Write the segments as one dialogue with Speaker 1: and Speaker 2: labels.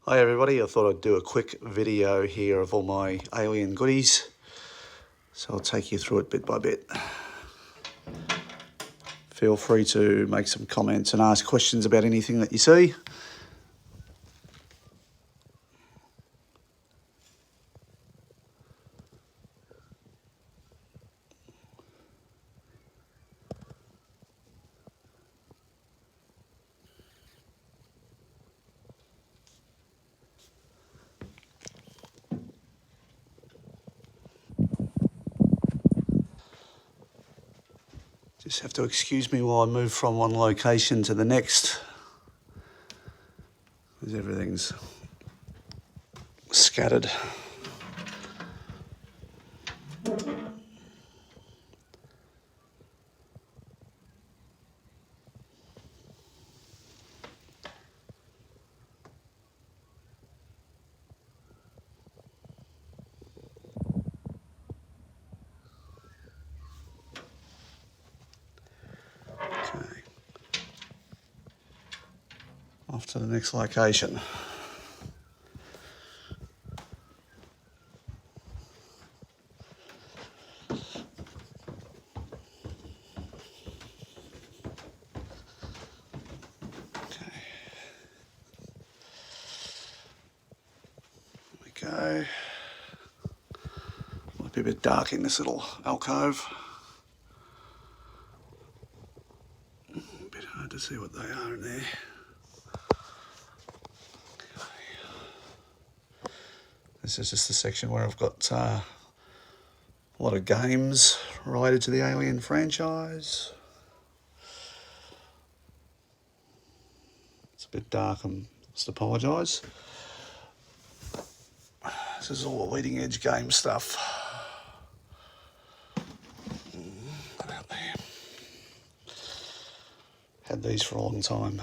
Speaker 1: Hi everybody, I thought I'd do a quick video here of all my alien goodies. So I'll take you through it bit by bit. Feel free to make some comments and ask questions about anything that you see. Just have to excuse me while I move from one location to the next, because everything's scattered. Okay. Off to the next location. Go. Might be a bit dark in this little alcove. A bit hard to see what they are in there. This is just the section where I've got a lot of games related to the Alien franchise. It's a bit dark, I must apologise. This is all the leading edge game stuff. Put out there. Had these for a long time.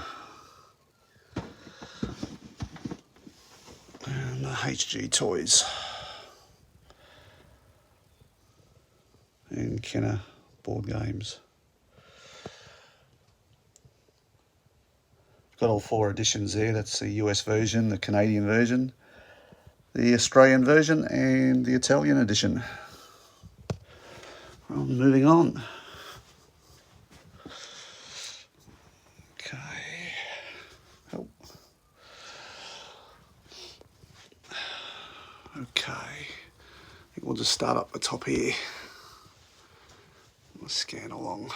Speaker 1: And the HG toys. And Kenner board games. Got all 4 editions there. That's the US version, the Canadian version, the Australian version, and the Italian edition. Well, moving on. Okay. Oh. Okay. I think we'll just start up the top here. We'll scan along.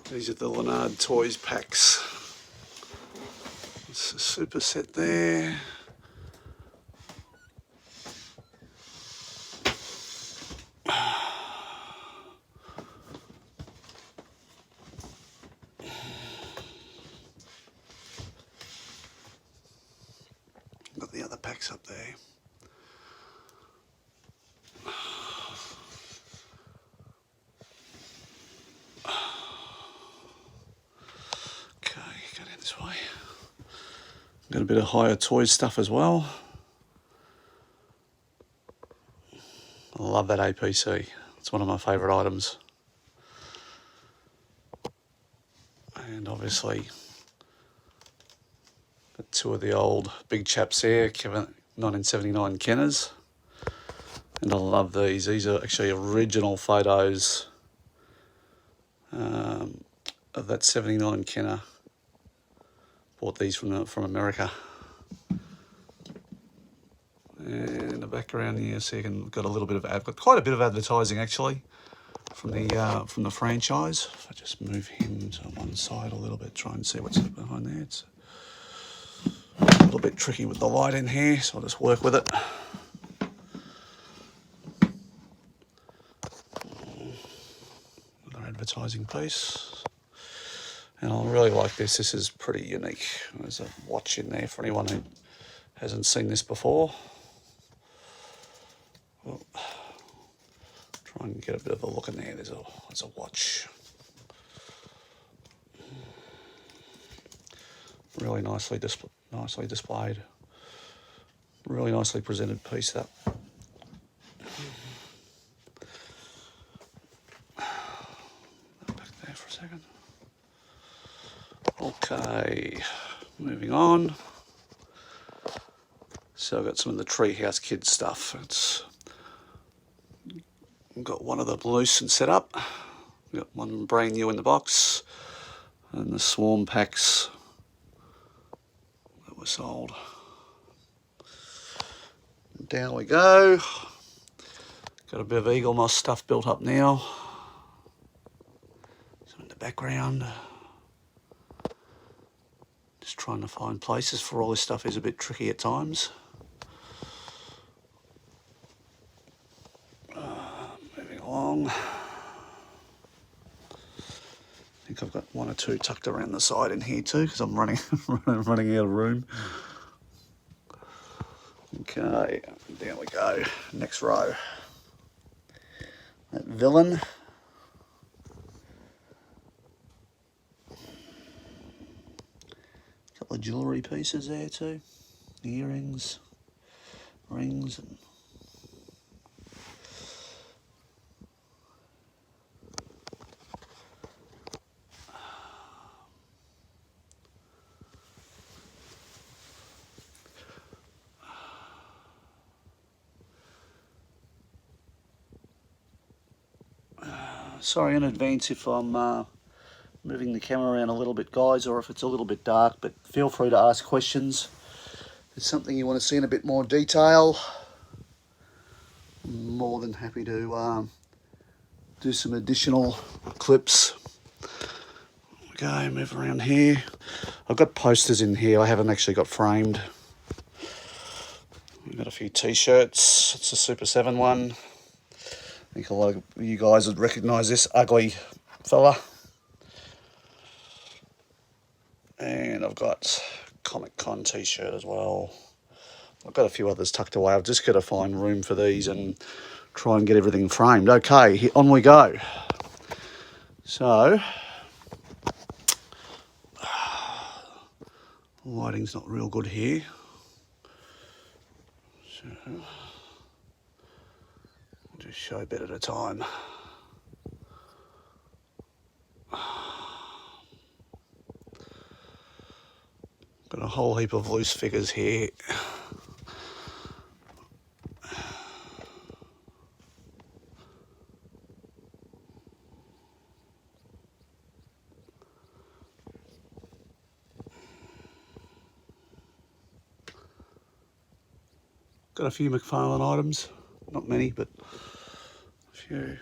Speaker 1: These are the Leonard Toys packs. It's a super set there. Got the other packs up there. This way. Got a bit of higher toys stuff as well. I love that APC. It's one of my favourite items. And obviously, the 2 of the old big chaps there, 1979 Kenners. And I love these. These are actually original photos of that 79 Kenner. Bought these from America. And in the background here, so you can got a little bit of quite a bit of advertising actually from the franchise. If I just move him to one side a little bit, try and see what's behind there. It's a little bit tricky with the light in here, so I'll just work with it. Another advertising piece. And I really like this. This is pretty unique. There's a watch in there for anyone who hasn't seen this before. Well, try and get a bit of a look in there. There's a watch. Really nicely displayed. Really nicely presented piece, that. Back there for a second. Okay, moving on. So I've got some of the Treehouse Kids stuff. I've got one of them loose and set up. We've got one brand new in the box. And the swarm packs that were sold. Down we go. Got a bit of eagle moss stuff built up now. Some in the background. Just trying to find places for all this stuff is a bit tricky at times. Moving along. I think I've got one or two tucked around the side in here too, because I'm running running out of room. Okay, down we go. Next row. That villain. Couple of jewellery pieces there too. Earrings, rings, and sorry in advance if I'm moving the camera around a little bit, guys, or if it's a little bit dark, but feel free to ask questions. If it's something you want to see in a bit more detail, I'm more than happy to do some additional clips. Okay, move around here. I've got posters in here I haven't actually got framed. We've got a few t-shirts. It's a Super 7 one. I think a lot of you guys would recognise this ugly fella. And I've got Comic Con t-shirt as well. I've got a few others tucked away. I've just got to find room for these and try and get everything framed. Okay, on we go. So, lighting's not real good here. So, I'll just show a bit at a time. Got a whole heap of loose figures here. Got a few McFarlane items, not many, but a few.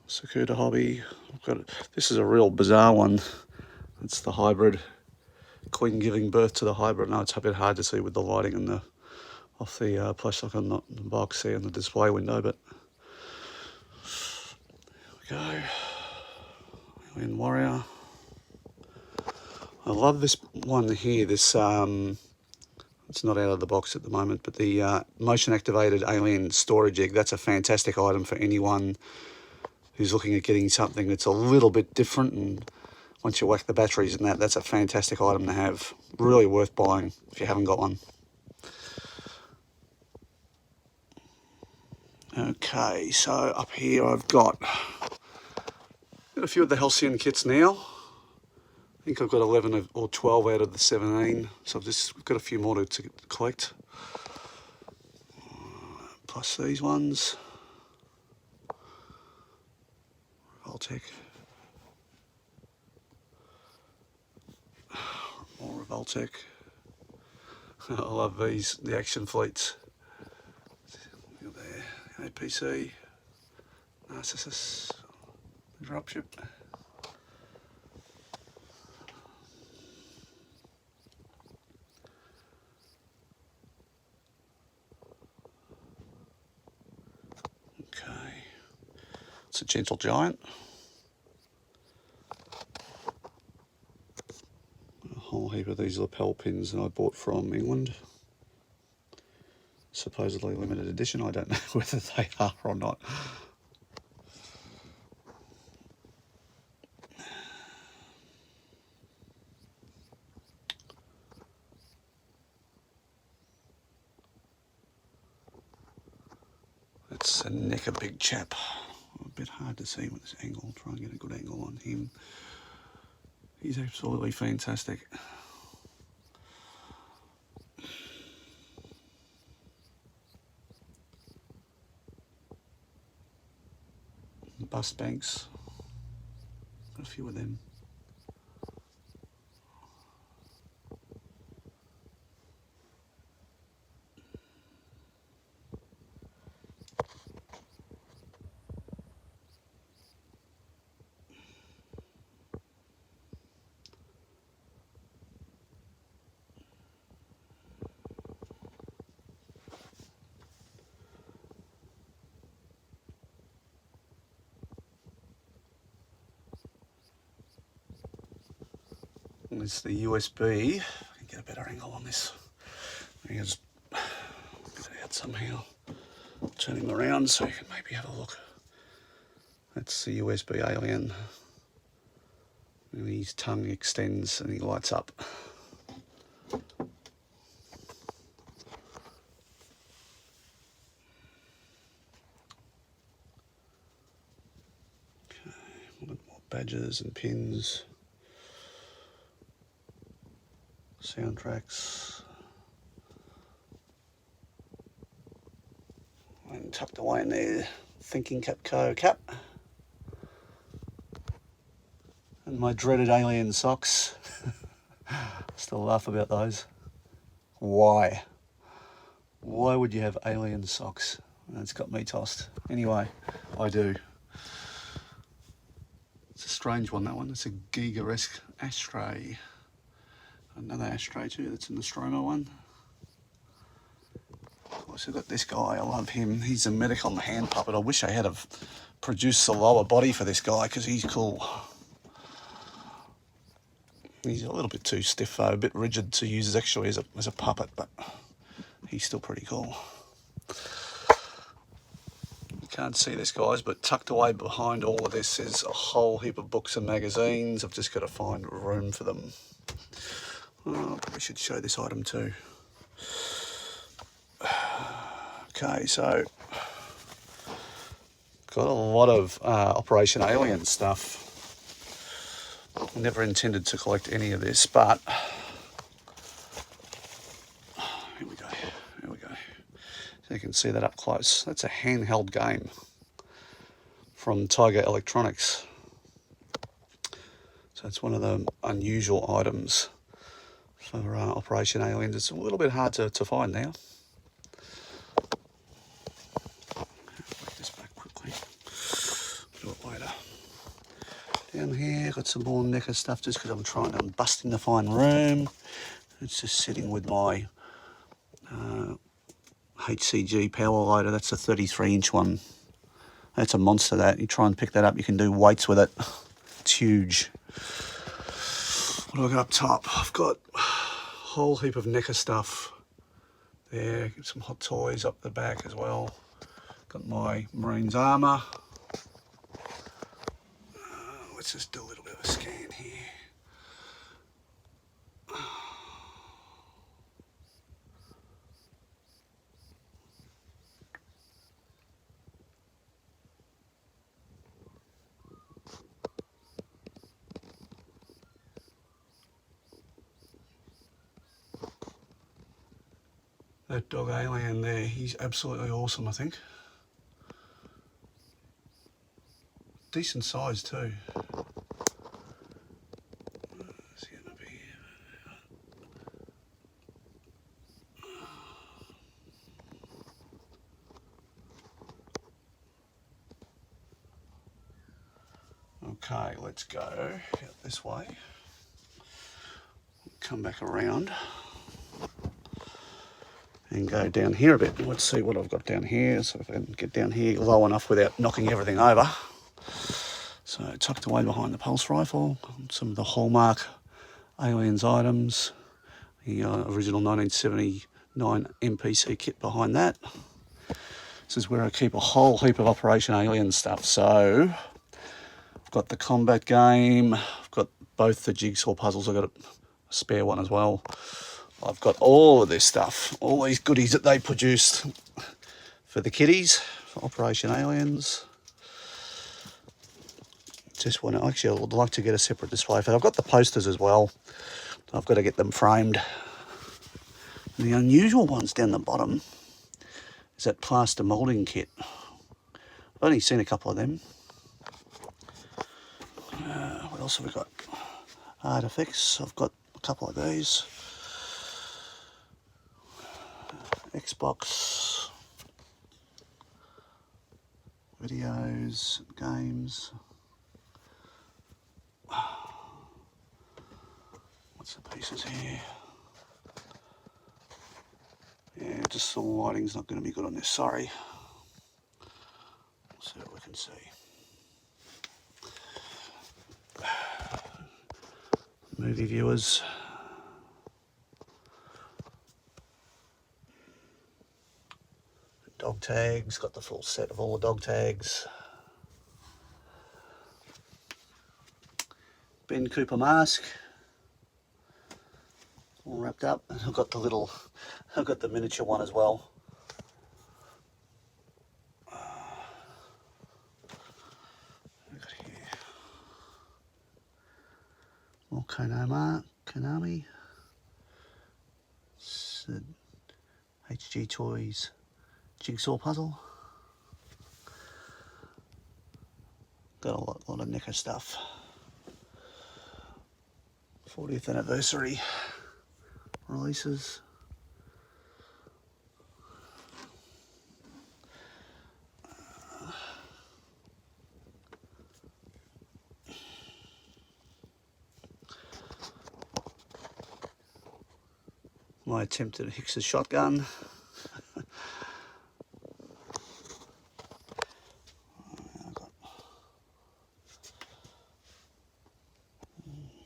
Speaker 1: Sakuta Hobby. I've got this is a real bizarre one. It's the hybrid queen giving birth to the hybrid. Now it's a bit hard to see with the lighting and the off the plastic on the box here in the display window, but there we go. Alien Warrior. I love this one here. This it's not out of the box at the moment, but the motion activated alien storage egg. That's a fantastic item for anyone who's looking at getting something that's a little bit different, and once you whack the batteries and that's a fantastic item to have. Really worth buying if you haven't got one. Okay, so up here I've got a few of the Halcyon kits now. I think I've got 11 or 12 out of the 17, so I've just got a few more to collect. Plus these ones. Revoltech. More Revoltech. I love these, the action fleets. Look there, APC, Narcissus, dropship. Okay, it's a Gentle Giant. A whole heap of these lapel pins that I bought from England. Supposedly limited edition. I don't know whether they are or not. neck a big chap. A bit hard to see with this angle. Try and get a good angle on him. He's absolutely fantastic. Bust banks. Got a few of them. It's the USB. I can get a better angle on this. I can just get it out somehow. Turn him around so you can maybe have a look. That's the USB alien. And his tongue extends and he lights up. Okay, more badges and pins. Soundtracks. And tucked away in there, Thinking Cap Co cap. And my dreaded alien socks. Still laugh about those. Why? Why would you have alien socks? That's got me tossed. Anyway, I do. It's a strange one, that one. It's a Giga-esque ashtray. Another ashtray too, that's a Nostromo one. Of course, I've got this guy, I love him. He's a Medicom hand puppet. I wish I had have produced the lower body for this guy because he's cool. He's a little bit too stiff though, a bit rigid to use actually as a puppet, but he's still pretty cool. You can't see this, guys, but tucked away behind all of this is a whole heap of books and magazines. I've just got to find room for them. Oh, probably should show this item too. Okay, so got a lot of Operation Alien stuff. Never intended to collect any of this, but here we go. Here we go. So you can see that up close. That's a handheld game from Tiger Electronics. So it's one of the unusual items for Operation Aliens. It's a little bit hard to find now. Break this back quickly. Do it later. Down here, got some more NECA stuff just because I'm busting to find room. It's just sitting with my HCG power loader. That's a 33-inch one. That's a monster, that. You try and pick that up, you can do weights with it. It's huge. What do I got up top? I've got a whole heap of NECA stuff there. Got some Hot Toys up the back as well. Got my Marines armour. Let's just do a little bit of a scan here. That dog alien there, he's absolutely awesome, I think. Decent size too. Let's get up here. Okay, let's go out this way. Come back around. And go down here a bit. Let's see what I've got down here. So if I can get down here low enough without knocking everything over. So tucked away behind the pulse rifle, some of the hallmark Aliens items, the original 1979 MPC kit behind that. This is where I keep a whole heap of Operation Alien stuff. So I've got the combat game, I've got both the jigsaw puzzles, I've got a spare one as well. I've got all of this stuff, all these goodies that they produced for the kiddies, for Operation Aliens. Just want to, actually I would like to get a separate display for that. I've got the posters as well. I've got to get them framed. And the unusual ones down the bottom is that plaster moulding kit. I've only seen a couple of them. What else have we got? Artifacts. I've got a couple of these. Xbox. Videos. Games. What's the pieces here? Yeah, just the lighting's not going to be good on this, sorry. We'll see what we can see. Movie viewers. Dog tags, got the full set of all the dog tags. Ben Cooper mask. All wrapped up. And I've got the miniature one as well. More Konami. It's a HG Toys jigsaw puzzle. Got a lot of NECA stuff. 40th anniversary releases. My attempt at Hicks's shotgun.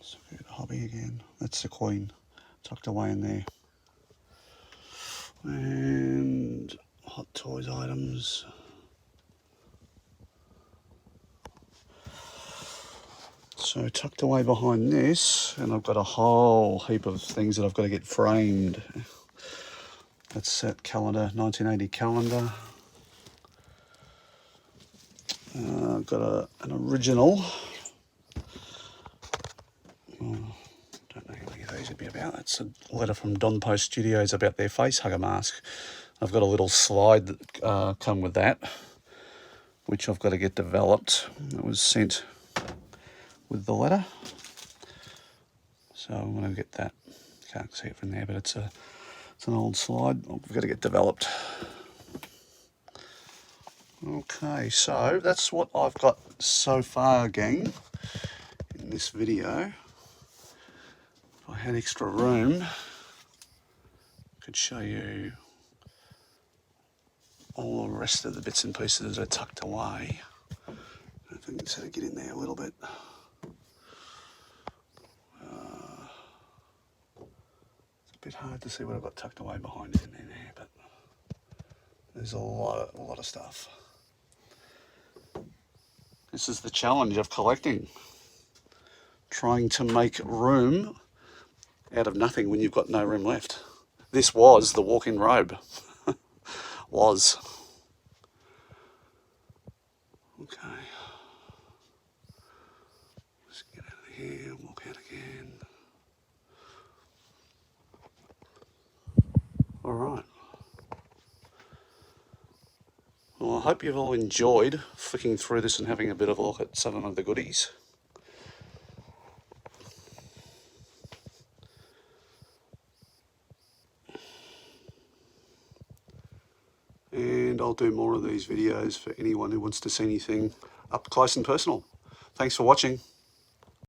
Speaker 1: Screw the hobby again. That's the Queen tucked away in there. And Hot Toys items. So tucked away behind this, and I've got a whole heap of things that I've got to get framed. That's that calendar, 1980 calendar. I've got an original. Oh, don't know how many of these would be about. It's a letter from Don Post Studios about their face hugger mask. I've got a little slide that come with that, which I've got to get developed. It was sent with the letter, so I'm going to get that. Can't see it from there, but it's an old slide. I've got to get developed. Okay, so that's what I've got so far, gang, in this video. If I had extra room, I could show you all the rest of the bits and pieces that are tucked away. If I can sort of get in there a little bit. Bit hard to see what I've got tucked away behind in there, but there's a lot of stuff. This is the challenge of collecting. Trying to make room out of nothing when you've got no room left. This was the walk-in robe. Was. Okay. Let's get out of here, walk out again. All right. Well, I hope you've all enjoyed flicking through this and having a bit of a look at some of the goodies. And I'll do more of these videos for anyone who wants to see anything up close and personal. Thanks for watching.